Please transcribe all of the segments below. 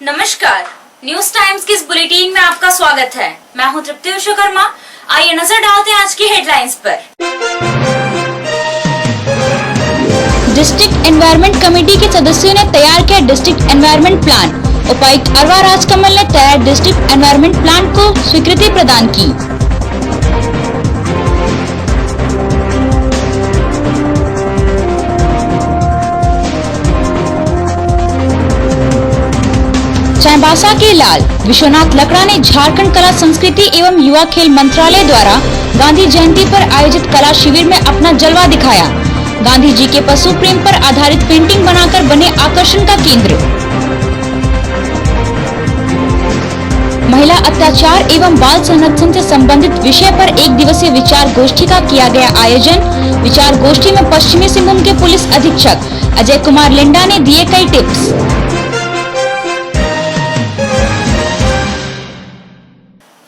नमस्कार, news times की इस बुलेटिन में आपका स्वागत है। मैं हूं तृप्ति विश्वकर्मा। आइए नजर डालते हैं आज की हेडलाइंस पर। डिस्ट्रिक्ट एनवायरनमेंट कमेटी के सदस्यों ने तैयार किया डिस्ट्रिक्ट एनवायरनमेंट प्लान। उपायुक्त अरवा राजकमल ने तैयार डिस्ट्रिक्ट एनवायरनमेंट प्लान को स्वीकृति प्रदान की। चाईबासा के लाल विश्वनाथ लकड़ा ने झारखंड कला संस्कृति एवं युवा खेल मंत्रालय द्वारा गांधी जयंती पर आयोजित कला शिविर में अपना जलवा दिखाया। गांधी जी के पशु प्रेम पर आधारित पेंटिंग बनाकर बने आकर्षण का केंद्र। महिला अत्याचार एवं बाल संरक्षण से संबंधित विषय पर एक दिवसीय विचार गोष्ठी का किया गया आयोजन। विचार गोष्ठी में पश्चिमी सिंहभूम के पुलिस अधीक्षक अजय कुमार लिंडा ने दिए कई टिप्स।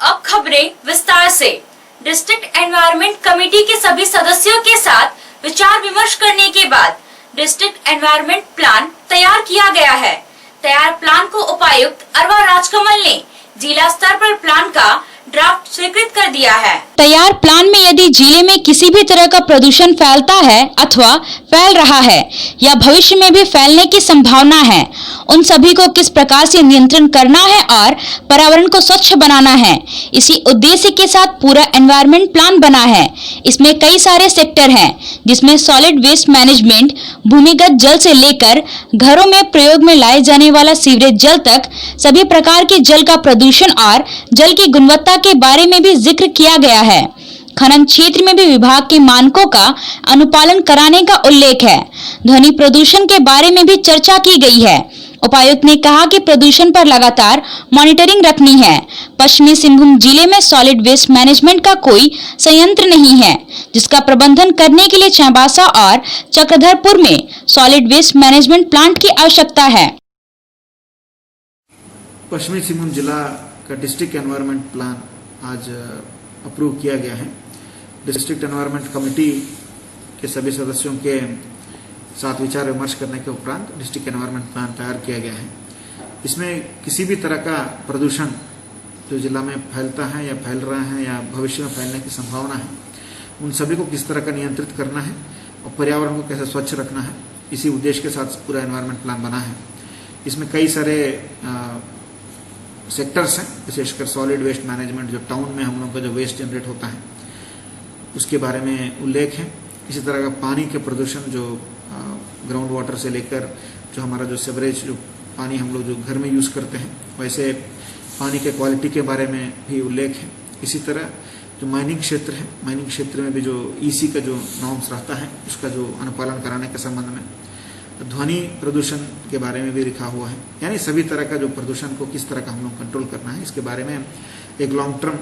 अब खबरें विस्तार से। डिस्ट्रिक्ट एनवायरनमेंट कमेटी के सभी सदस्यों के साथ विचार विमर्श करने के बाद डिस्ट्रिक्ट एनवायरनमेंट प्लान तैयार किया गया है। तैयार प्लान को उपायुक्त अरवा राजकमल ने जिला स्तर पर प्लान का ड्राफ्ट स्वीकृत कर दिया है। तैयार प्लान में यदि जिले में किसी भी तरह का प्रदूषण फैलता है अथवा फैल रहा है या भविष्य में भी फैलने की संभावना है, उन सभी को किस प्रकार से नियंत्रण करना है और पर्यावरण को स्वच्छ बनाना है, इसी उद्देश्य के साथ पूरा एनवायरनमेंट प्लान बना है। इसमें कई सारे सेक्टर हैं, जिसमें सॉलिड वेस्ट मैनेजमेंट, भूमिगत जल से लेकर घरों में प्रयोग में लाए जाने वाला सीवरेज जल तक सभी प्रकार के जल का प्रदूषण और जल की गुणवत्ता के बारे में भी जिक्र किया गया है। खनन क्षेत्र में भी विभाग के मानकों का अनुपालन कराने का उल्लेख है। ध्वनि प्रदूषण के बारे में भी चर्चा की गई है। उपायुक्त ने कहा कि प्रदूषण पर लगातार मॉनिटरिंग रखनी है। पश्चिमी सिंहभूम जिले में सॉलिड वेस्ट मैनेजमेंट का कोई संयंत्र नहीं है, जिसका प्रबंधन करने के लिए चाईबासा और चक्रधरपुर में सॉलिड वेस्ट मैनेजमेंट प्लांट की आवश्यकता है। पश्चिमी सिंहभूम जिला का डिस्ट्रिक्ट एनवायरनमेंट प्लान आज अप्रूव किया गया है। डिस्ट्रिक्ट एनवायरनमेंट कमेटी के सभी सदस्यों के साथ विचार विमर्श करने के उपरांत डिस्ट्रिक्ट एनवायरनमेंट प्लान तैयार किया गया है। इसमें किसी भी तरह का प्रदूषण जो जिला में फैलता है या फैल रहा है या भविष्य में फैलने की संभावना है, उन सभी को किस तरह का नियंत्रित करना है और पर्यावरण को कैसे स्वच्छ रखना है, इसी उद्देश्य के साथ पूरा एनवायरनमेंट प्लान बना है। इसमें कई सारे सेक्टर्स हैं, विशेषकर सॉलिड वेस्ट मैनेजमेंट, जो टाउन में हम लोग का जो वेस्ट जनरेट होता है उसके बारे में उल्लेख है। इसी तरह का पानी के प्रदूषण, जो ग्राउंड वाटर से लेकर जो हमारा जो सेवरेज जो पानी हम लोग जो घर में यूज़ करते हैं, वैसे पानी के क्वालिटी के बारे में भी उल्लेख है। इसी तरह जो माइनिंग क्षेत्र है, माइनिंग क्षेत्र में भी जो ईसी का जो नॉर्म्स रहता है उसका जो अनुपालन कराने के संबंध में, ध्वनि प्रदूषण के बारे में भी लिखा हुआ है। यानी सभी तरह का जो प्रदूषण को किस तरह का हम लोग कंट्रोल करना है, इसके बारे में एक लॉन्ग टर्म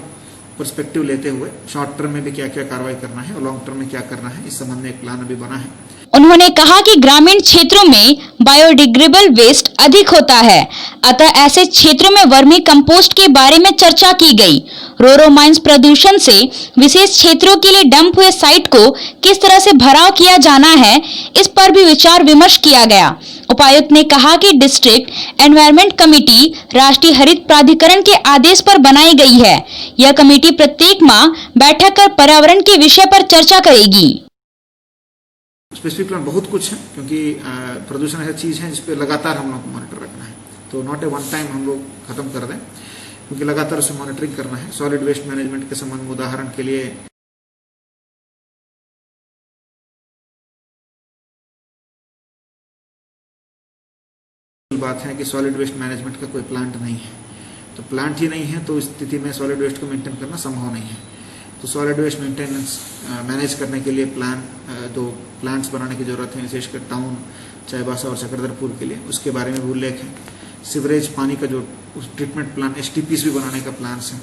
पर्सपेक्टिव लेते हुए शॉर्ट टर्म में भी क्या क्या कार्रवाई करना है और लॉन्ग टर्म में क्या करना है, इस संबंध में एक प्लान अभी बना है। उन्होंने कहा कि ग्रामीण क्षेत्रों में बायोडिग्रेडेबल वेस्ट अधिक होता है, अतः ऐसे क्षेत्रों में वर्मी कंपोस्ट के बारे में चर्चा की गई। रोरो माइंस प्रदूषण से विशेष क्षेत्रों के लिए डंप हुए साइट को किस तरह से भराव किया जाना है, इस पर भी विचार विमर्श किया गया। उपायुक्त ने कहा कि डिस्ट्रिक्ट एनवायरनमेंट कमेटी राष्ट्रीय हरित प्राधिकरण के आदेश पर बनाई गई है। यह कमेटी प्रत्येक माह बैठक कर पर्यावरण के विषय पर चर्चा करेगी। स्पेसिफिक प्लान बहुत कुछ है, क्योंकि प्रदूषण ऐसी चीज है जिसपे लगातार हम लोग को मॉनिटर रखना है। तो नॉट ए वन टाइम हम लोग खत्म कर दें, क्योंकि लगातार उसमें मॉनिटरिंग करना है। सॉलिड वेस्ट मैनेजमेंट के संबंध में उदाहरण के लिए बात है कि सॉलिड वेस्ट मैनेजमेंट का कोई प्लांट नहीं है। तो प्लांट ही नहीं है तो इस स्थिति में सॉलिड वेस्ट को मेंटेन करना संभव नहीं है। तो सॉलिड वेस्ट मेंटेनेंस मैनेज करने के लिए दो प्लांट्स बनाने की जरूरत है, विशेषकर टाउन, चाईबासा और चक्रधरपुर के लिए। उसके बारे में भी उल्लेख है। सीवरेज पानी का जो ट्रीटमेंट प्लान, STPs भी बनाने का प्लान्स है।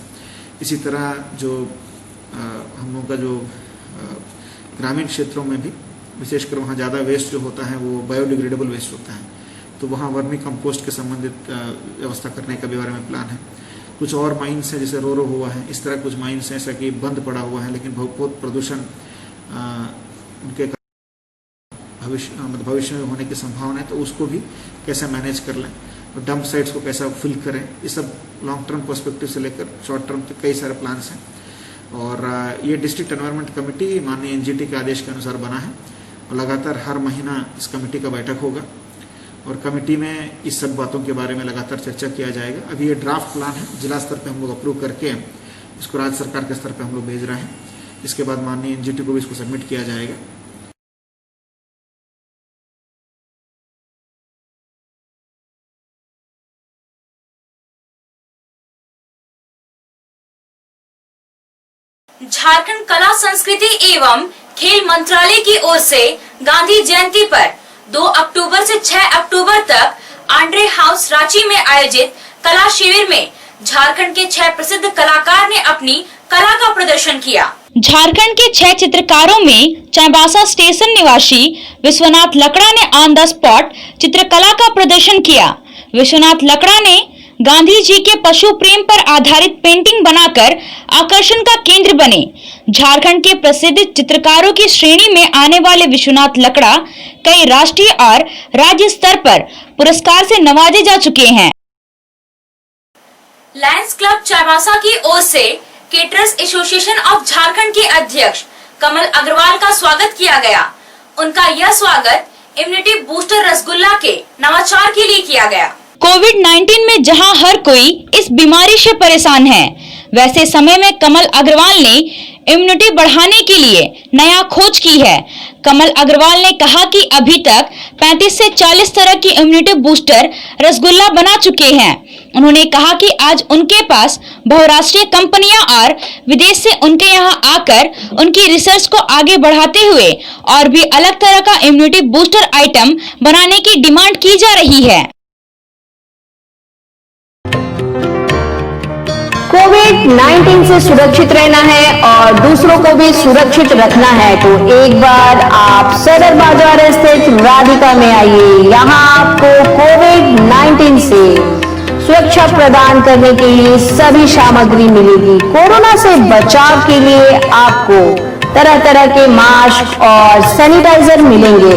इसी तरह जो हम लोग का जो ग्रामीण क्षेत्रों में भी विशेषकर वहाँ ज़्यादा वेस्ट जो होता है वो बायोडिग्रेडेबल वेस्ट होता है, तो वहाँ वर्मी कंपोस्ट के संबंधित व्यवस्था करने का भी बारे में प्लान है। कुछ और माइंस है, जैसे रोरो हुआ है, इस तरह कुछ माइंस हैं ऐसा कि बंद पड़ा हुआ है, लेकिन बहुत प्रदूषण उनके भविष्य में होने की संभावना है, तो उसको भी कैसे मैनेज कर लें। और डंप साइट्स को कैसा फिल करें, ये सब लॉन्ग टर्म पर्सपेक्टिव से लेकर शॉर्ट टर्म तक कई सारे प्लान्स हैं। और ये डिस्ट्रिक्ट एनवायरनमेंट कमेटी माननीय एनजीटी के आदेश के अनुसार बना है और लगातार हर महीना इस कमेटी का बैठक होगा और कमेटी में इस सब बातों के बारे में लगातार चर्चा किया जाएगा। अभी ये ड्राफ्ट प्लान है, जिला स्तर पे हम लोग अप्रूव करके इसको राज्य सरकार के स्तर पे हम लोग भेज रहे हैं। इसके बाद माननीय एनजीटी को भी इसको सबमिट किया जाएगा। झारखंड कला संस्कृति एवं खेल मंत्रालय की ओर से गांधी जयंती पर 2 अक्टूबर से 6 अक्टूबर तक आंड्रे हाउस रांची में आयोजित कला शिविर में झारखंड के 6 प्रसिद्ध कलाकार ने अपनी कला का प्रदर्शन किया। झारखंड के 6 चित्रकारों में चाईबासा स्टेशन निवासी विश्वनाथ लकड़ा ने ऑन द स्पॉट चित्रकला का प्रदर्शन किया। विश्वनाथ लकड़ा ने गांधी जी के पशु प्रेम पर आधारित पेंटिंग बनाकर आकर्षण का केंद्र बने। झारखंड के प्रसिद्ध चित्रकारों की श्रेणी में आने वाले विश्वनाथ लकड़ा कई राष्ट्रीय और राज्य स्तर पर पुरस्कार से नवाजे जा चुके हैं। लायंस क्लब चाईबासा की ओर से केटरर्स एसोसिएशन ऑफ झारखंड के अध्यक्ष कमल अग्रवाल का स्वागत किया गया। उनका यह स्वागत इम्यूनिटी बूस्टर रसगुल्ला के नवाचार के लिए किया गया। कोविड-19 में जहां हर कोई इस बीमारी से परेशान है, वैसे समय में कमल अग्रवाल ने इम्यूनिटी बढ़ाने के लिए नया खोज की है। कमल अग्रवाल ने कहा कि अभी तक 35 से 40 तरह की इम्यूनिटी बूस्टर रसगुल्ला बना चुके हैं। उन्होंने कहा कि आज उनके पास बहुराष्ट्रीय कंपनियां और विदेश से उनके यहां आकर उनकी रिसर्च को आगे बढ़ाते हुए और भी अलग तरह का इम्यूनिटी बूस्टर आइटम बनाने की डिमांड की जा रही है। कोविड-19 से सुरक्षित रहना है और दूसरों को भी सुरक्षित रखना है तो एक बार आप सदर बाजार स्थित राधिका में आइए। यहाँ आपको कोविड-19 से सुरक्षा प्रदान करने के लिए सभी सामग्री मिलेगी। कोरोना से बचाव के लिए आपको तरह तरह के मास्क और सैनिटाइजर मिलेंगे।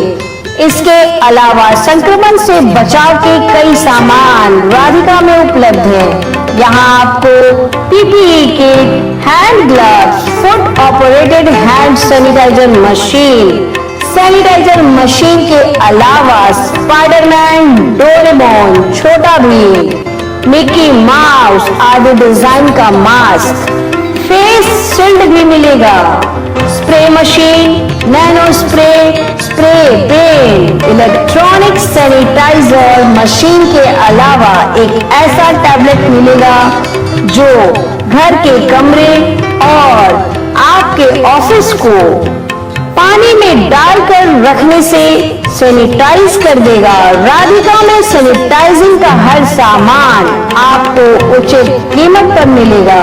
इसके अलावा संक्रमण से बचाव के कई सामान राधिका में उपलब्ध है। यहाँ आपको PPE kit, hand gloves, foot operated hand sanitizer machine के अलावा Spiderman, Doraemon, Chhota Bheem, Mickey Mouse आदि डिजाइन का मास्क, फेस शील्ड भी मिलेगा। Spray machine, nano spray pen, electronic sanitizer machine के अलावा एक ऐसा टैबलेट मिलेगा जो घर के कमरे और आपके ऑफिस को पानी में डालकर रखने से सैनिटाइज कर देगा। राधिका में सैनिटाइजिंग का हर सामान आपको उचित कीमत पर मिलेगा।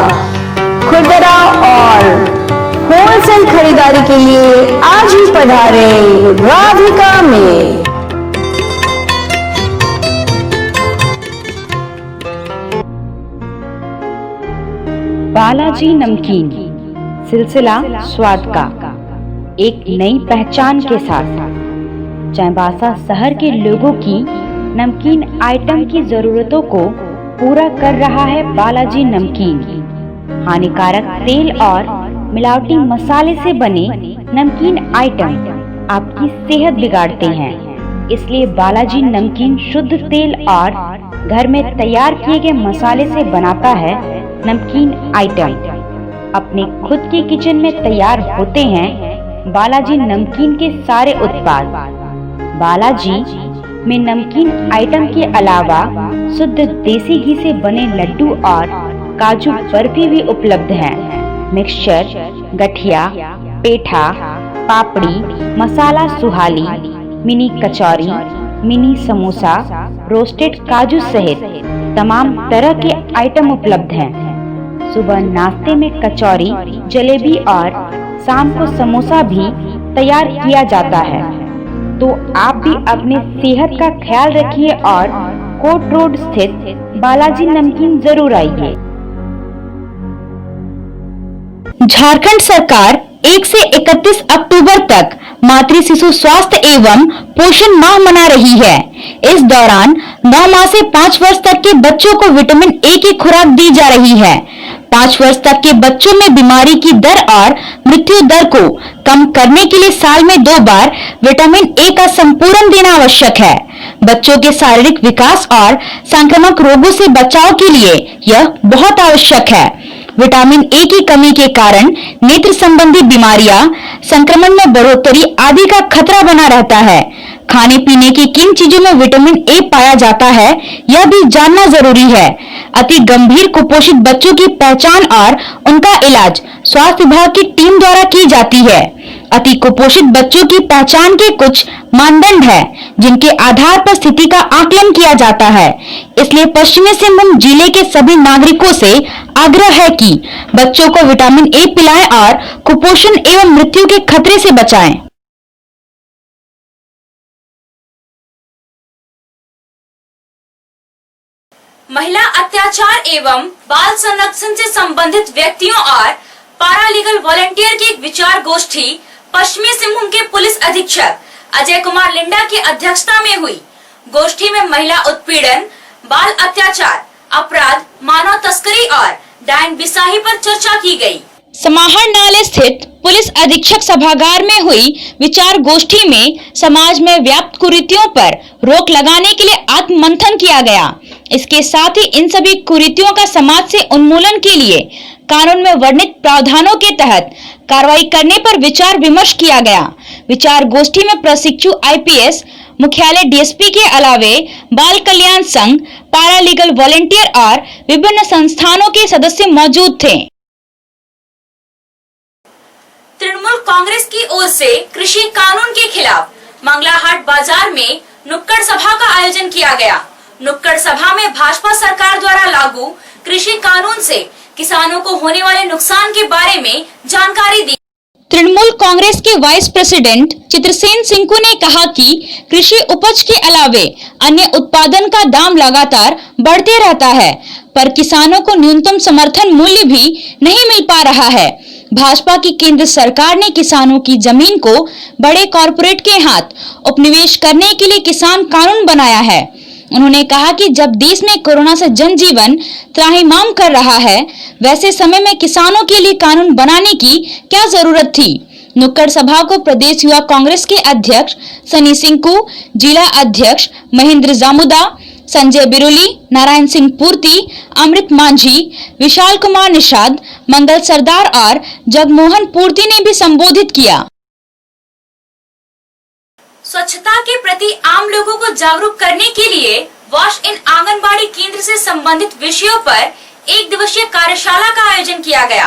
खुदरा और होलसेल खरीदारी के लिए आज ही पधारें राधिका में। बालाजी नमकीन सिलसिला स्वाद का एक नई पहचान के साथ चाईबासा शहर के लोगों की नमकीन आइटम की जरूरतों को पूरा कर रहा है बालाजी नमकीन। हानिकारक तेल और मिलावटी मसाले से बने नमकीन आइटम आपकी सेहत बिगाड़ते हैं, इसलिए बालाजी नमकीन शुद्ध तेल और घर में तैयार किए गए मसाले से बनाता है नमकीन आइटम। अपने खुद के किचन में तैयार होते हैं बालाजी नमकीन के सारे उत्पाद। बालाजी में नमकीन आइटम के अलावा शुद्ध देसी घी से बने लड्डू और काजू बर्फी भी उपलब्ध है। मिक्सचर, गठिया, पेठा, पापड़ी, मसाला सुहाली, मिनी कचौरी, मिनी समोसा, रोस्टेड काजू सहित तमाम तरह के आइटम उपलब्ध हैं। सुबह नाश्ते में कचौरी, जलेबी और शाम को समोसा भी तैयार किया जाता है। तो आप भी अपने सेहत का ख्याल रखिए और कोट रोड स्थित बालाजी नमकीन जरूर आइए। झारखंड सरकार 1 से 31 अक्टूबर तक मातृ शिशु स्वास्थ्य एवं पोषण माह मना रही है। इस दौरान 9 माह से 5 वर्ष तक के बच्चों को विटामिन ए की खुराक दी जा रही है। 5 वर्ष तक के बच्चों में बीमारी की दर और मृत्यु दर को कम करने के लिए साल में 2 बार विटामिन ए का संपूरण देना आवश्यक है। बच्चों के शारीरिक विकास और संक्रामक रोगों से बचाव के लिए यह बहुत आवश्यक है। विटामिन ए की कमी के कारण नेत्र संबंधी बीमारियां, संक्रमण में बढ़ोतरी आदि का खतरा बना रहता है। खाने पीने की किन चीजों में विटामिन ए पाया जाता है, यह भी जानना जरूरी है। अति गंभीर कुपोषित बच्चों की पहचान और उनका इलाज स्वास्थ्य विभाग की टीम द्वारा की जाती है। अति कुपोषित बच्चों की पहचान के कुछ मानदंड है, जिनके आधार पर स्थिति का आकलन किया जाता है। इसलिए पश्चिमी सिंहभूम जिले के सभी नागरिकों से आग्रह है कि बच्चों को विटामिन ए पिलाएं और कुपोषण एवं मृत्यु के खतरे से बचाएं। महिला अत्याचार एवं बाल संरक्षण से संबंधित व्यक्तियों और पारालीगल वॉलंटियर की एक विचार गोष्ठी पश्चिमी सिंहभूम के पुलिस अधीक्षक अजय कुमार लिंडा की अध्यक्षता में हुई। गोष्ठी में महिला उत्पीड़न, बाल अत्याचार, अपराध, मानव तस्करी और डायन बिसाही पर चर्चा की गई। समाहर नाले स्थित पुलिस अधीक्षक सभागार में हुई विचार गोष्ठी में समाज में व्याप्त कुरीतियों पर रोक लगाने के लिए आत्म मंथन किया गया। इसके साथ ही इन सभी कुरीतियों का समाज से उन्मूलन के लिए कानून में वर्णित प्रावधानों के तहत कार्रवाई करने पर विचार विमर्श किया गया। विचार गोष्ठी में प्रशिक्षु आईपीएस मुख्यालय डीएसपी के अलावे बाल कल्याण संघ, पारालीगल वॉलंटियर और विभिन्न संस्थानों के सदस्य मौजूद थे। तृणमूल कांग्रेस की ओर से कृषि कानून के खिलाफ मंगलाहाट बाजार में नुक्कड़ सभा का आयोजन किया गया। नुक्कड़ सभा में भाजपा सरकार द्वारा लागू कृषि कानून से किसानों को होने वाले नुकसान के बारे में जानकारी दी। तृणमूल कांग्रेस के वाइस प्रेसिडेंट चित्रसेन सिंह ने कहा कि कृषि उपज के अलावे अन्य उत्पादन का दाम लगातार बढ़ते रहता है, पर किसानों को न्यूनतम समर्थन मूल्य भी नहीं मिल पा रहा है। भाजपा की केंद्र सरकार ने किसानों की जमीन को बड़े कॉरपोरेट के हाथ उपनिवेश करने के लिए किसान कानून बनाया है। उन्होंने कहा कि जब देश में कोरोना से जनजीवन त्राहिमाम कर रहा है, वैसे समय में किसानों के लिए कानून बनाने की क्या जरूरत थी। नुक्कड़ सभा को प्रदेश युवा कांग्रेस के अध्यक्ष सनी सिंकू, जिला अध्यक्ष महेंद्र जामुदा, संजय बिरुली, नारायण सिंह पूर्ति, अमृत मांझी, विशाल कुमार निषाद, मंगल सरदार और जगमोहन पूर्ति ने भी संबोधित किया। स्वच्छता के प्रति आम लोगों को जागरूक करने के लिए वॉश इन आंगनबाड़ी केंद्र से संबंधित विषयों पर 1 दिवसीय कार्यशाला का आयोजन किया गया।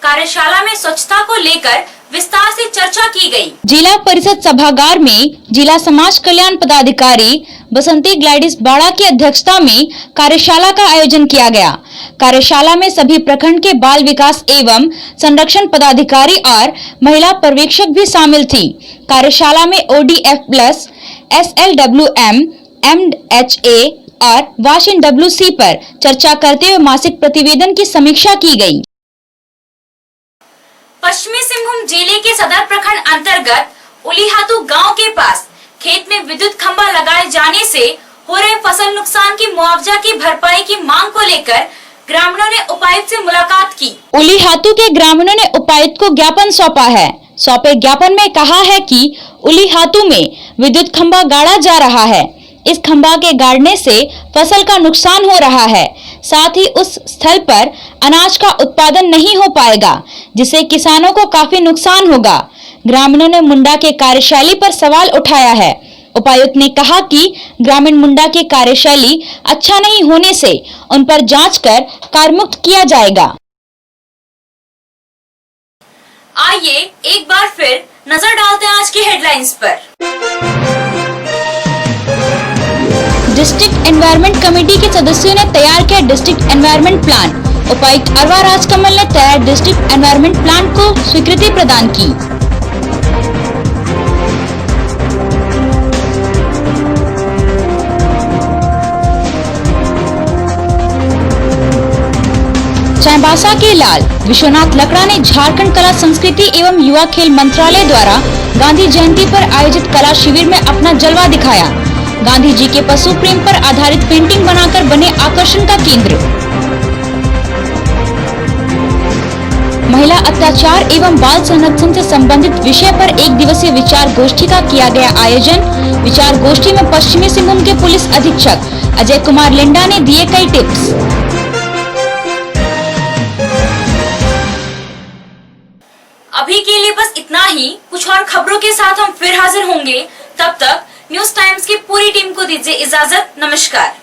कार्यशाला में स्वच्छता को लेकर विस्तार से चर्चा की गई। जिला परिषद सभागार में जिला समाज कल्याण पदाधिकारी बसंती ग्लैडिस बाड़ा की अध्यक्षता में कार्यशाला का आयोजन किया गया। कार्यशाला में सभी प्रखंड के बाल विकास एवं संरक्षण पदाधिकारी और महिला पर्यवेक्षक भी शामिल थी। कार्यशाला में ODF+, SLWM, MHA और वॉश इन WC पर चर्चा करते हुए मासिक प्रतिवेदन की समीक्षा की गई। पश्चिमी सिंहभूम जिले के सदर प्रखंड अंतर्गत उलीहातू गांव के पास खेत में विद्युत खंभा लगाए जाने से हो रहे फसल नुकसान की मुआवजा की भरपाई की मांग को लेकर ग्रामीणों ने उपायुक्त से मुलाकात की। उलीहातू के ग्रामीणों ने उपायुक्त को ज्ञापन सौंपा है। सौंपे ज्ञापन में कहा है कि उलीहातू में विद्युत खंभा गाड़ा जा रहा है। इस खंभा के गाड़ने से फसल का नुकसान हो रहा है, साथ ही उस स्थल पर अनाज का उत्पादन नहीं हो पाएगा, जिससे किसानों को काफी नुकसान होगा। ग्रामीणों ने मुंडा के कार्यशैली पर सवाल उठाया है। उपायुक्त ने कहा कि ग्रामीण मुंडा की कार्यशैली अच्छा नहीं होने से उन पर जांच कर कारमुक्त किया जाएगा। आइए एक बार फिर नजर डालते हैं आज की हेडलाइंस पर। डिस्ट्रिक्ट एनवायरनमेंट कमेटी के सदस्यों ने तैयार किया डिस्ट्रिक्ट एनवायरनमेंट प्लान। उपायुक्त अरवा राजकमल ने तैयार डिस्ट्रिक्ट एनवायरनमेंट प्लान को स्वीकृति प्रदान की। चाईबासा के लाल विश्वनाथ लकड़ा ने झारखंड कला संस्कृति एवं युवा खेल मंत्रालय द्वारा गांधी जयंती पर आयोजित कला शिविर में अपना जलवा दिखाया। गांधी जी के पशु प्रेम पर आधारित पेंटिंग बनाकर बने आकर्षण का केंद्र। महिला अत्याचार एवं बाल संरक्षण से संबंधित विषय पर एक दिवसीय विचार गोष्ठी का किया गया आयोजन। विचार गोष्ठी में पश्चिमी सिंहभूम के पुलिस अधीक्षक अजय कुमार लिंडा ने दिए कई टिप्स। अभी के लिए बस इतना ही। कुछ और खबरों के साथ हम फिर हाजिर होंगे। तब तक न्यूज टाइम्स की पूरी टीम को दीजिए इजाजत। नमस्कार।